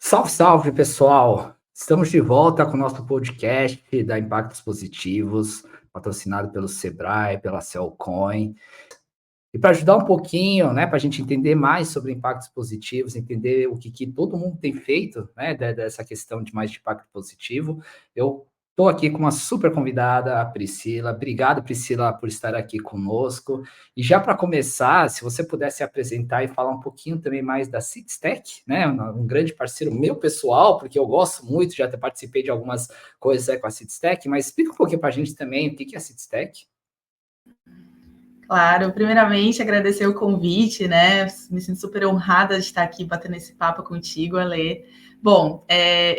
Salve, salve, pessoal! Estamos de volta com o nosso podcast da Impactos Positivos, patrocinado pelo Sebrae, pela Cellcoin. E para ajudar um pouquinho, né, para a gente entender mais sobre impactos positivos, entender o que todo mundo tem feito, né, dessa questão de mais de impacto positivo, eu estou aqui com uma super convidada, a Priscila. Obrigado, Priscila, por estar aqui conosco. E já para começar, se você pudesse apresentar e falar um pouquinho também mais da Citstech, né, um grande parceiro meu pessoal, porque eu gosto muito, já até participei de algumas coisas com a Citstech, mas explica um pouquinho para a gente também o que é a Citstech. Claro, primeiramente agradecer o convite, né? Me sinto super honrada de estar aqui batendo esse papo contigo, Ale. Bom,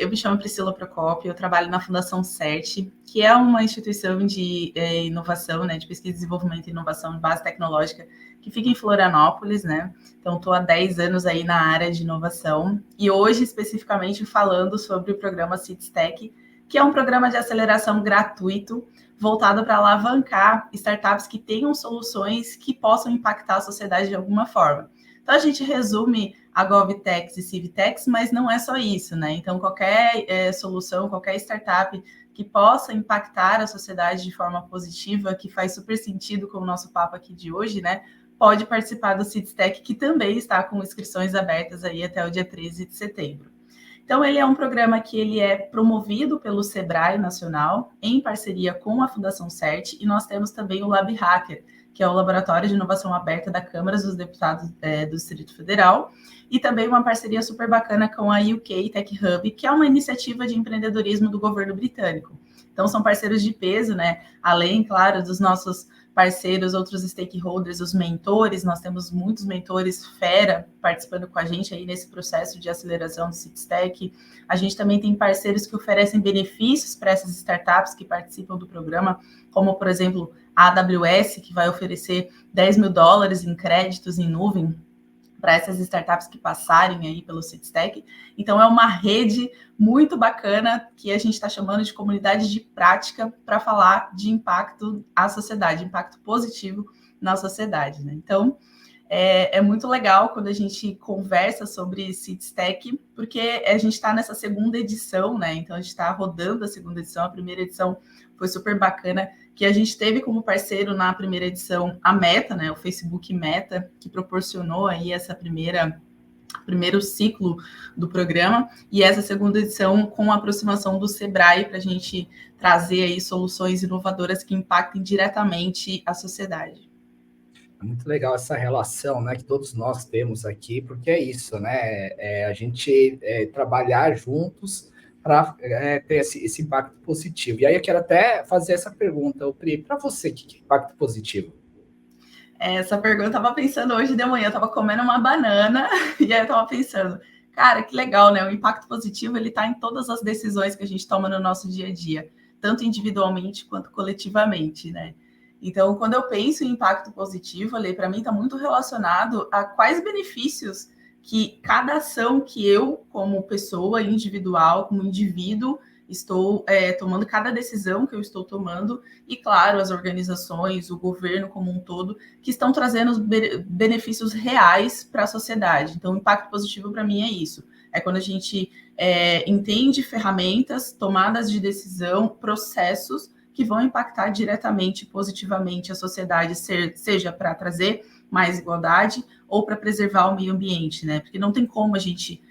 eu me chamo Priscila Procópio, eu trabalho na Fundação CERT, que é uma instituição de inovação, né, de pesquisa, desenvolvimento e inovação de base tecnológica, que fica em Florianópolis, né? Então, estou há 10 anos aí na área de inovação e hoje, especificamente, falando sobre o programa Citstech, que é um programa de aceleração gratuito voltado para alavancar startups que tenham soluções que possam impactar a sociedade de alguma forma. Então, a gente resume a GovTechs e CivTechs, mas não é só isso, né? Então, qualquer solução, qualquer startup que possa impactar a sociedade de forma positiva, que faz super sentido com o nosso papo aqui de hoje, né? Pode participar do Citstech, que também está com inscrições abertas aí até o dia 13 de setembro. Então, ele é um programa que ele é promovido pelo Sebrae Nacional, em parceria com a Fundação CERT, e nós temos também o Lab Hacker, que é o Laboratório de Inovação Aberta da Câmara dos Deputados do Distrito Federal, e também uma parceria super bacana com a UK Tech Hub, que é uma iniciativa de empreendedorismo do governo britânico. Então, são parceiros de peso, né? Além, claro, dos nossos parceiros, outros stakeholders, os mentores, nós temos muitos mentores fera participando com a gente aí nesse processo de aceleração do Citstech. A gente também tem parceiros que oferecem benefícios para essas startups que participam do programa, como, por exemplo, a AWS, que vai oferecer $10 mil em créditos em nuvem para essas startups que passarem aí pelo Citstech. Então, é uma rede muito bacana que a gente está chamando de comunidade de prática para falar de impacto à sociedade, impacto positivo na sociedade, né? Então, é muito legal quando a gente conversa sobre Citstech, porque a gente está nessa segunda edição, né? Então, a gente está rodando a segunda edição. A primeira edição foi super bacana, que a gente teve como parceiro na primeira edição a Meta, né? O Facebook Meta, que proporcionou aí essa primeiro ciclo do programa, e essa segunda edição com a aproximação do Sebrae para a gente trazer aí soluções inovadoras que impactem diretamente a sociedade. É muito legal essa relação, né, que todos nós temos aqui, porque é isso, né? A gente trabalhar juntos para ter esse impacto positivo. E aí eu quero até fazer essa pergunta, Pri, para você, o que é impacto positivo? Essa pergunta eu estava pensando hoje de manhã, eu estava comendo uma banana e aí eu estava pensando, cara, que legal, né? O impacto positivo ele está em todas as decisões que a gente toma no nosso dia a dia, tanto individualmente quanto coletivamente, né? Então, quando eu penso em impacto positivo, ali, para mim está muito relacionado a quais benefícios que cada ação que eu, como pessoa individual, como indivíduo, estou tomando, cada decisão que eu estou tomando, e claro, as organizações, o governo como um todo, que estão trazendo os benefícios reais para a sociedade. Então, o impacto positivo para mim é isso. É quando a gente entende ferramentas, tomadas de decisão, processos que vão impactar diretamente, positivamente a sociedade, seja para trazer mais igualdade ou para preservar o meio ambiente, né? Porque não tem como a gente,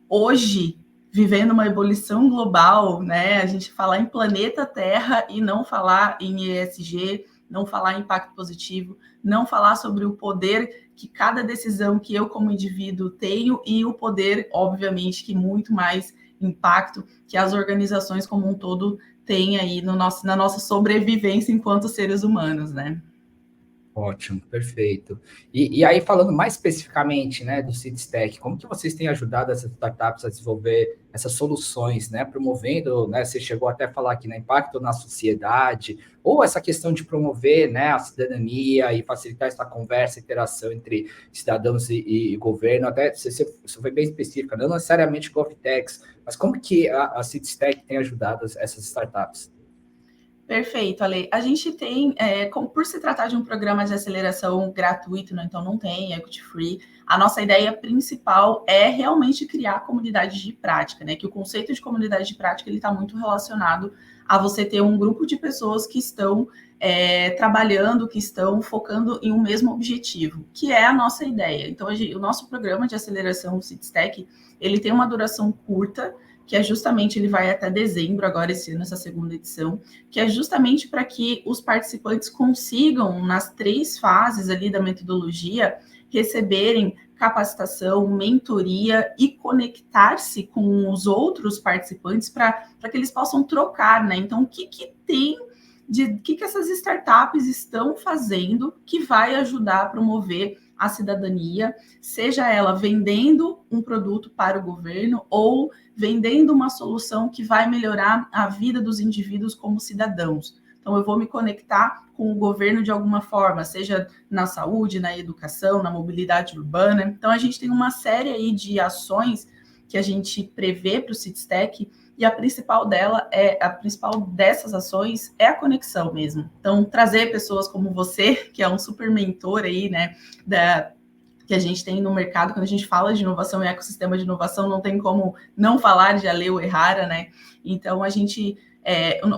hoje, vivendo uma ebulição global, né? A gente falar em planeta Terra e não falar em ESG, não falar em impacto positivo, não falar sobre o poder que cada decisão que eu como indivíduo tenho e o poder, obviamente, que muito mais impacto que as organizações como um todo têm aí no na nossa sobrevivência enquanto seres humanos, né? Ótimo, perfeito. E aí, falando mais especificamente, né, do Citstech, como que vocês têm ajudado essas startups a desenvolver essas soluções, né, promovendo, né, você chegou até a falar aqui, né, impacto na sociedade, ou essa questão de promover, né, a cidadania e facilitar essa conversa, interação entre cidadãos e governo, até você foi bem específica, não necessariamente GovTechs, mas como que a Citstech tem ajudado essas startups? Perfeito, Ale. A gente tem, por se tratar de um programa de aceleração gratuito, né, então não tem equity free, a nossa ideia principal é realmente criar comunidades de prática, né? Que o conceito de comunidade de prática ele está muito relacionado a você ter um grupo de pessoas que estão trabalhando, que estão focando em um mesmo objetivo, que é a nossa ideia. Então, o nosso programa de aceleração, o Citstech, ele tem uma duração curta, que é justamente, ele vai até dezembro, agora esse ano, essa segunda edição, que é justamente para que os participantes consigam, nas 3 fases ali da metodologia, receberem capacitação, mentoria e conectar-se com os outros participantes para que eles possam trocar, né? Então, o que tem o que essas startups estão fazendo que vai ajudar a promover a cidadania, seja ela vendendo um produto para o governo ou vendendo uma solução que vai melhorar a vida dos indivíduos como cidadãos. Então, eu vou me conectar com o governo de alguma forma, seja na saúde, na educação, na mobilidade urbana. Então, a gente tem uma série aí de ações que a gente prevê para o Citstech, e a principal dessas ações é a conexão mesmo. Então, trazer pessoas como você, que é um super mentor aí, né, que a gente tem no mercado. Quando a gente fala de inovação e ecossistema de inovação, não tem como não falar de Aleu Errara, né? Então,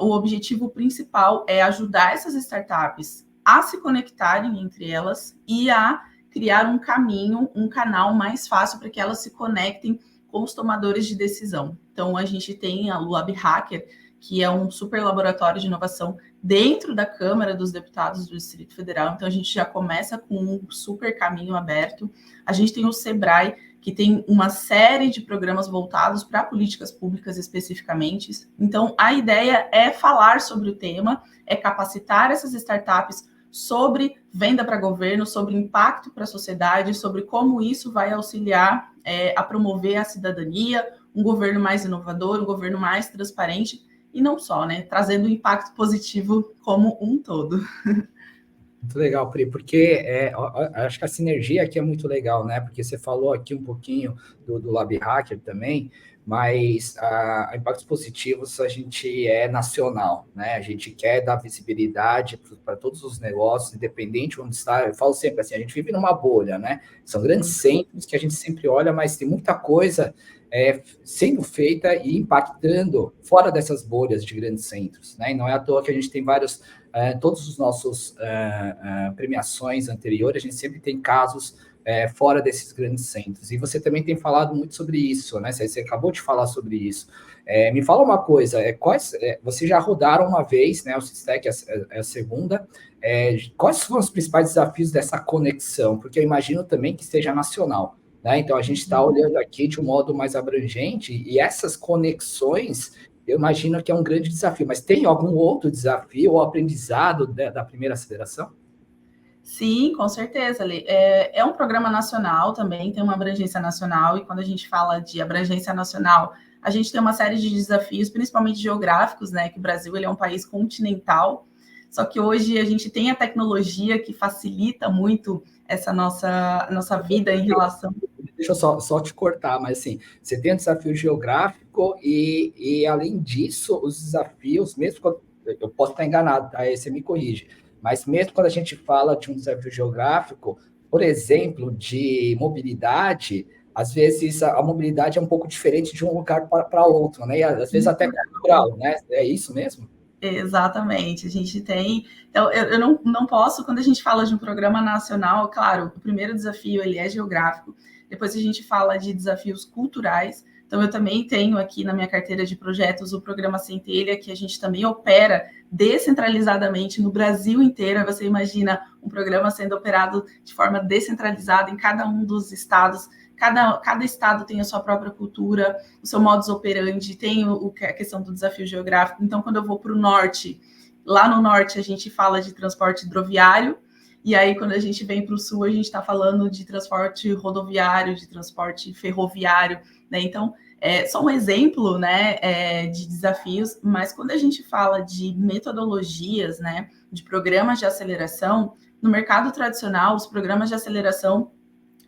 o objetivo principal é ajudar essas startups a se conectarem entre elas e a criar um caminho, um canal mais fácil para que elas se conectem com os tomadores de decisão. Então, a gente tem a Lab Hacker, que é um super laboratório de inovação dentro da Câmara dos Deputados do Distrito Federal. Então, a gente já começa com um super caminho aberto. A gente tem o Sebrae, que tem uma série de programas voltados para políticas públicas especificamente. Então, a ideia é falar sobre o tema, é capacitar essas startups sobre venda para governo, sobre impacto para a sociedade, sobre como isso vai auxiliar a promover a cidadania, um governo mais inovador, um governo mais transparente, e não só, né? Trazendo um impacto positivo como um todo. Muito legal, Pri, porque acho que a sinergia aqui é muito legal, né? Porque você falou aqui um pouquinho do Lab Hacker também, mas a Impactos Positivos a gente é nacional, né? A gente quer dar visibilidade para todos os negócios, independente de onde está. Eu falo sempre assim, a gente vive numa bolha, né? São grandes centros que a gente sempre olha, mas tem muita coisa sendo feita e impactando fora dessas bolhas de grandes centros, né? E não é à toa que a gente tem todos os nossos premiações anteriores, a gente sempre tem casos fora desses grandes centros. E você também tem falado muito sobre isso, né? Você acabou de falar sobre isso. Me fala uma coisa, vocês já rodaram uma vez, né? O Citstech é a segunda. Quais são os principais desafios dessa conexão? Porque eu imagino também que seja nacional, né? Então, a gente está olhando aqui de um modo mais abrangente, e essas conexões, eu imagino que é um grande desafio. Mas tem algum outro desafio ou aprendizado da primeira aceleração? Sim, com certeza, Lê. É um programa nacional também, tem uma abrangência nacional, e quando a gente fala de abrangência nacional, a gente tem uma série de desafios, principalmente geográficos, né? Que o Brasil ele é um país continental, só que hoje a gente tem a tecnologia que facilita muito essa nossa vida em relação... Deixa eu só te cortar, mas assim, você tem um desafio geográfico e além disso, os desafios, mesmo quando eu posso estar enganado, tá? Aí você me corrige, mas mesmo quando a gente fala de um desafio geográfico, por exemplo, de mobilidade, às vezes a mobilidade é um pouco diferente de um lugar para outro, né? E às vezes até cultural, né? É isso mesmo? Exatamente, a gente tem... Então, eu não posso, quando a gente fala de um programa nacional, claro, o primeiro desafio ele é geográfico, depois a gente fala de desafios culturais. Então, eu também tenho aqui na minha carteira de projetos o programa Centelha, que a gente também opera descentralizadamente no Brasil inteiro. Você imagina um programa sendo operado de forma descentralizada em cada um dos estados. Cada estado tem a sua própria cultura, o seu modus operandi, tem a questão do desafio geográfico. Então, quando eu vou para o norte, lá no norte a gente fala de transporte hidroviário, e aí quando a gente vem para o sul, a gente está falando de transporte rodoviário, de transporte ferroviário, né? Então, só um exemplo, né, de desafios, mas quando a gente fala de metodologias, né, de programas de aceleração, no mercado tradicional, os programas de aceleração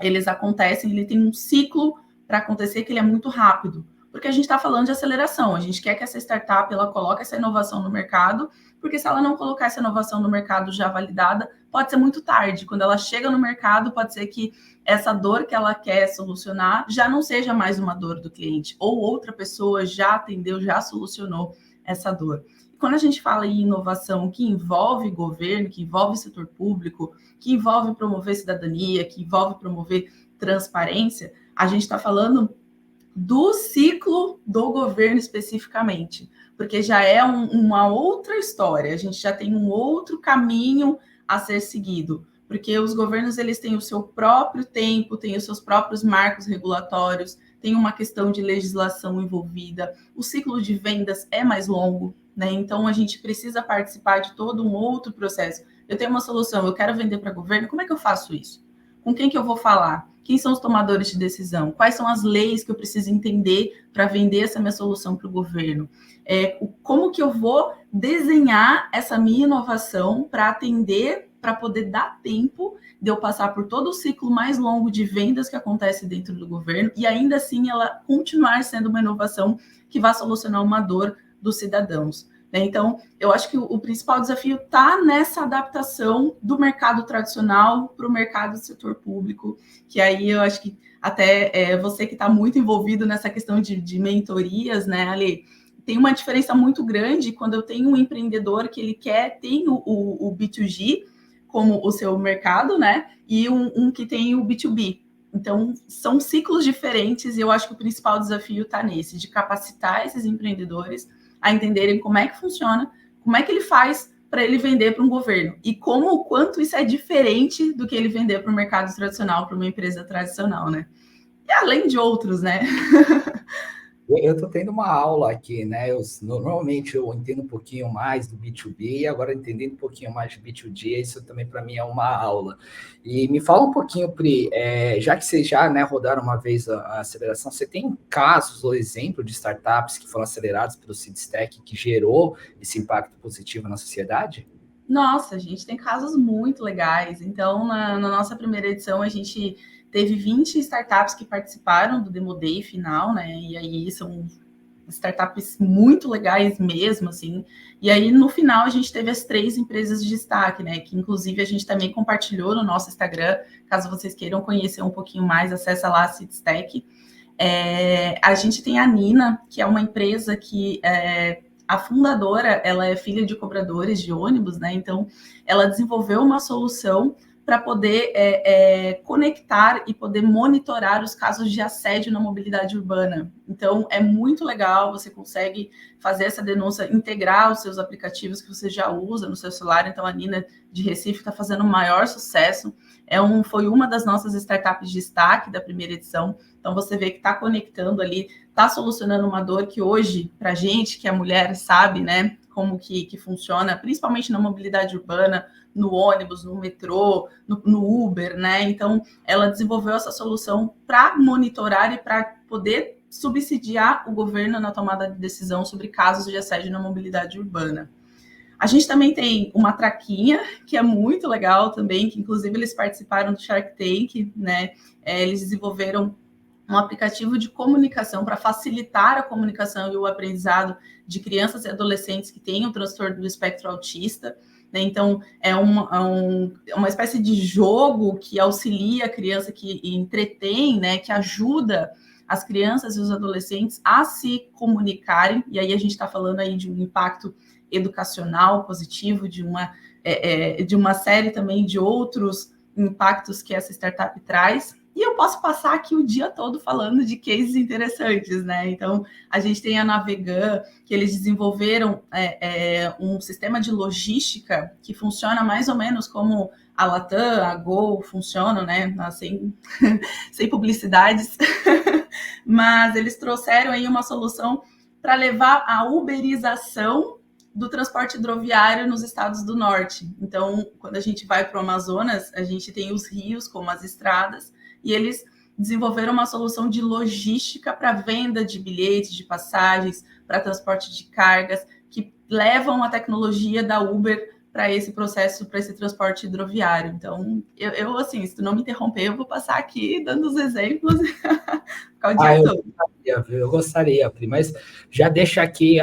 eles acontecem, ele tem um ciclo para acontecer que ele é muito rápido, porque a gente está falando de aceleração. A gente quer que essa startup ela coloque essa inovação no mercado, porque se ela não colocar essa inovação no mercado já validada, pode ser muito tarde. Quando ela chega no mercado, pode ser que essa dor que ela quer solucionar já não seja mais uma dor do cliente, ou outra pessoa já atendeu, já solucionou essa dor. Quando a gente fala em inovação que envolve governo, que envolve setor público, que envolve promover cidadania, que envolve promover transparência, a gente está falando do ciclo do governo especificamente, porque já é uma outra história, a gente já tem um outro caminho a ser seguido, porque os governos eles têm o seu próprio tempo, têm os seus próprios marcos regulatórios, tem uma questão de legislação envolvida, o ciclo de vendas é mais longo, né? Então a gente precisa participar de todo um outro processo. Eu tenho uma solução, eu quero vender para governo, como é que eu faço isso? Com quem que eu vou falar? Quem são os tomadores de decisão? Quais são as leis que eu preciso entender para vender essa minha solução para o governo? Como que eu vou desenhar essa minha inovação para atender, para poder dar tempo de eu passar por todo o ciclo mais longo de vendas que acontece dentro do governo e ainda assim ela continuar sendo uma inovação que vai solucionar uma dor dos cidadãos. Então, eu acho que o principal desafio está nessa adaptação do mercado tradicional para o mercado do setor público, que aí eu acho que até você que está muito envolvido nessa questão de mentorias, né, Ale, tem uma diferença muito grande quando eu tenho um empreendedor que ele tem o B2G como o seu mercado, né, e um que tem o B2B. Então, são ciclos diferentes e eu acho que o principal desafio está nesse, de capacitar esses empreendedores a entenderem como é que funciona, como é que ele faz para ele vender para um governo e o quanto isso é diferente do que ele vender para o mercado tradicional, para uma empresa tradicional, né? E além de outros, né? Eu estou tendo uma aula aqui, né? Normalmente eu entendo um pouquinho mais do B2B e agora entendendo um pouquinho mais de B2G, isso também para mim é uma aula. E me fala um pouquinho, Pri, já que vocês já, né, rodaram uma vez a aceleração, você tem casos ou exemplo de startups que foram aceleradas pelo Seed Stack que gerou esse impacto positivo na sociedade? Nossa, a gente tem casos muito legais. Então, na nossa primeira edição, a gente teve 20 startups que participaram do Demo Day final, né? E aí são startups muito legais mesmo, assim. E aí, no final, a gente teve as 3 empresas de destaque, né? Que, inclusive, a gente também compartilhou no nosso Instagram. Caso vocês queiram conhecer um pouquinho mais, acessa lá a Seedstack. A gente tem a Nina, que é uma empresa que... a fundadora, ela é filha de cobradores de ônibus, né? Então, ela desenvolveu uma solução para poder conectar e poder monitorar os casos de assédio na mobilidade urbana. Então, é muito legal, você consegue fazer essa denúncia, integrar os seus aplicativos que você já usa no seu celular. Então, a Nina de Recife está fazendo o maior sucesso. Foi uma das nossas startups de destaque da primeira edição. Então, você vê que está conectando ali, está solucionando uma dor que hoje, para a gente, que é mulher, sabe, né, como que funciona, principalmente na mobilidade urbana, no ônibus, no metrô, no Uber, né? Então, ela desenvolveu essa solução para monitorar e para poder subsidiar o governo na tomada de decisão sobre casos de assédio na mobilidade urbana. A gente também tem uma Traquinha, que é muito legal também, que inclusive eles participaram do Shark Tank, né? Eles desenvolveram um aplicativo de comunicação para facilitar a comunicação e o aprendizado de crianças e adolescentes que têm o transtorno do espectro autista. Né? Então, é uma espécie de jogo que auxilia a criança, que entretém, né? Que ajuda as crianças e os adolescentes a se comunicarem. E aí a gente está falando aí de um impacto educacional positivo, de uma série também de outros impactos que essa startup traz. E eu posso passar aqui o dia todo falando de cases interessantes, né? Então, a gente tem a Navegan, que eles desenvolveram um sistema de logística que funciona mais ou menos como a Latam, a Gol funcionam, né? Sem publicidades. Mas eles trouxeram aí uma solução para levar a uberização do transporte hidroviário nos estados do norte. Então, quando a gente vai para o Amazonas, a gente tem os rios como as estradas, e eles desenvolveram uma solução de logística para venda de bilhetes, de passagens, para transporte de cargas, que levam a tecnologia da Uber para esse processo, para esse transporte hidroviário. Então, eu assim, se tu não me interromper, eu vou passar aqui dando os exemplos ficar o dia todo. Viu? Eu gostaria, Pri, mas já deixa aqui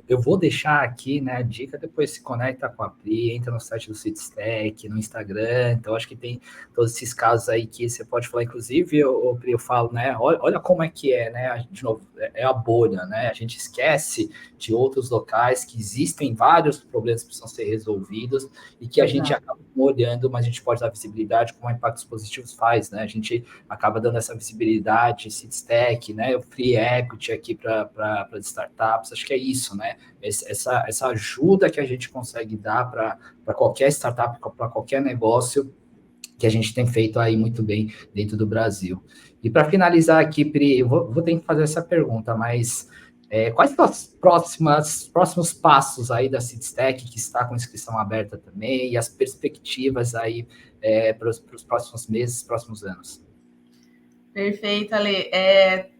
eu vou deixar aqui, né, a dica, depois se conecta com a Pri, entra no site do Citstack, no Instagram, então acho que tem todos esses casos aí que você pode falar, inclusive, Pri, eu falo, né, olha como é que é, né, de novo, é a bolha, né, a gente esquece de outros locais que existem vários problemas que precisam ser resolvidos e que a gente acaba olhando, mas a gente pode dar visibilidade como Impactos Positivos faz, né, a gente acaba dando essa visibilidade, Citstack, né, o Free Equity aqui para startups, acho que é isso, né, essa ajuda que a gente consegue dar para qualquer startup, para qualquer negócio, que a gente tem feito aí muito bem dentro do Brasil. E para finalizar aqui, Pri, eu vou ter que fazer essa pergunta, mas quais são os próximos passos aí da Citstack, que está com inscrição aberta também, e as perspectivas aí para os próximos meses, próximos anos? Perfeito, Ale.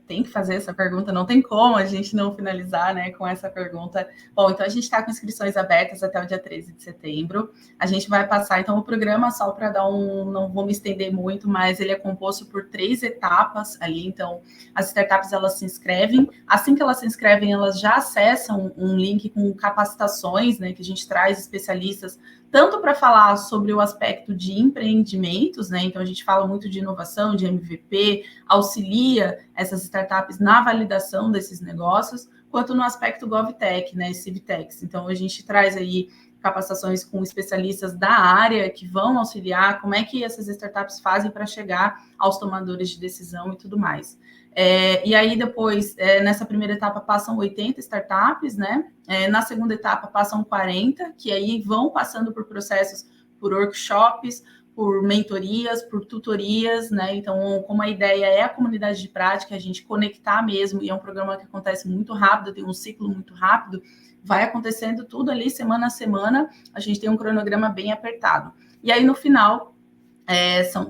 Tem que fazer essa pergunta, não tem como a gente não finalizar, né, com essa pergunta. Bom, então a gente está com inscrições abertas até o dia 13 de setembro. A gente vai passar, então, o programa, só para dar não vou me estender muito, mas ele é composto por 3 etapas ali. Então, as startups, elas se inscrevem. Assim que elas se inscrevem, elas já acessam um link com capacitações, né, que a gente traz especialistas tanto para falar sobre o aspecto de empreendimentos, né? Então a gente fala muito de inovação, de MVP, auxilia essas startups na validação desses negócios, quanto no aspecto GovTech, né? Civtechs. Então a gente traz aí capacitações com especialistas da área que vão auxiliar como é que essas startups fazem para chegar aos tomadores de decisão e tudo mais. E aí, depois, nessa primeira etapa, passam 80 startups, né? Na segunda etapa, passam 40, que aí vão passando por processos, por workshops, por mentorias, por tutorias, né? Então, como a ideia é a comunidade de prática, a gente conectar mesmo, e é um programa que acontece muito rápido, tem um ciclo muito rápido, vai acontecendo tudo ali, semana a semana, a gente tem um cronograma bem apertado. E aí, no final,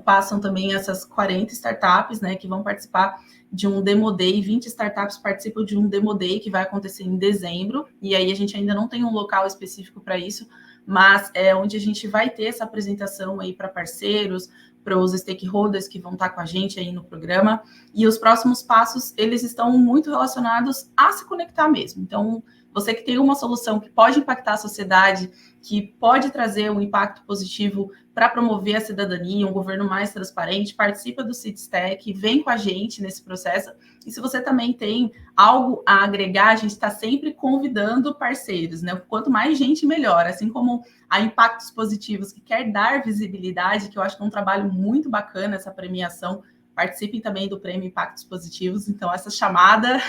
passam também essas 40 startups, né, que vão participar de um Demo Day, 20 startups participam de um Demo Day que vai acontecer em dezembro, e aí a gente ainda não tem um local específico para isso, mas é onde a gente vai ter essa apresentação aí para parceiros, para os stakeholders que vão estar com a gente aí no programa, e os próximos passos, eles estão muito relacionados a se conectar mesmo. Então, você que tem uma solução que pode impactar a sociedade, que pode trazer um impacto positivo para promover a cidadania, um governo mais transparente, participa do Citstack, vem com a gente nesse processo. E se você também tem algo a agregar, a gente está sempre convidando parceiros, né? Quanto mais gente, melhor. Assim como a Impactos Positivos, que quer dar visibilidade, que eu acho que é um trabalho muito bacana essa premiação. Participem também do Prêmio Impactos Positivos. Então, essa chamada,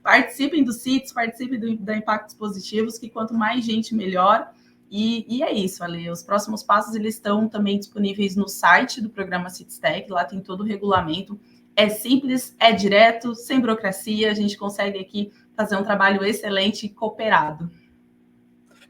participem do CITES, participem da Impactos Positivos, que quanto mais gente, melhor. E é isso, Ale. Os próximos passos, eles estão também disponíveis no site do programa Citstack. Lá tem todo o regulamento. É simples, é direto, sem burocracia. A gente consegue aqui fazer um trabalho excelente e cooperado.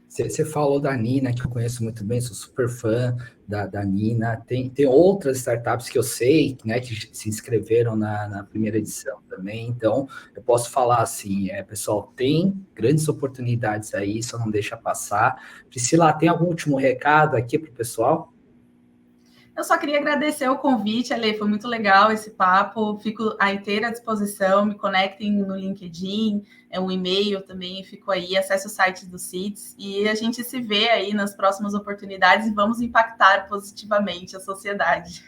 Você falou da Nina, que eu conheço muito bem, sou super fã da Nina. Tem outras startups que eu sei, né, que se inscreveram na primeira edição também. Então, eu posso falar assim, pessoal, tem grandes oportunidades aí, só não deixa passar. Priscila, tem algum último recado aqui para o pessoal? Eu só queria agradecer o convite, Ale, foi muito legal esse papo, fico à inteira disposição, me conectem no LinkedIn, um e-mail também, fico aí, acesse o site do CITES e a gente se vê aí nas próximas oportunidades e vamos impactar positivamente a sociedade.